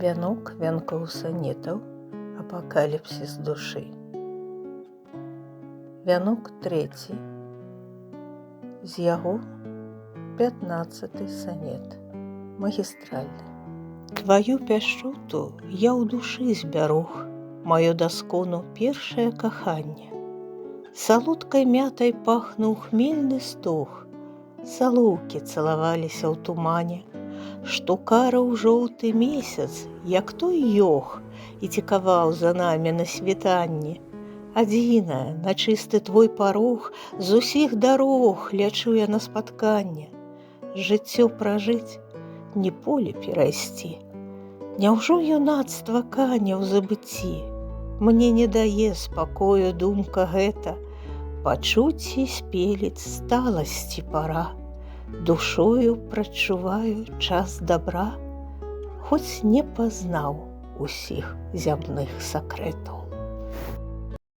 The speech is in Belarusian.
Вянок вянкоў санетаў, апакаліпсіс душы. Вянок трэці, з яго 15-й санет, магістральны. Тваю пяшчоту я ў душы збяруг, маё даскону першае каханне. Салодкай мятай пахнуў хмельны стог, салоўкі цалаваліся ў тумане, штукарыў жоўты месяц, як той ёг, і цікаваў за намі на світанні. Адзінае, на чысты твой парог, з усіх дарог лячу я на спатканне. Жыццё пражыць, не поле перайсці. Няўжо юнацтва каня ў забыцці? Мне не дае спакою думка гэта, пачуць і спеліць сталасці пара. Душою прачуваю час добра, хоць не пазнаў усіх зямных сакрэтаў.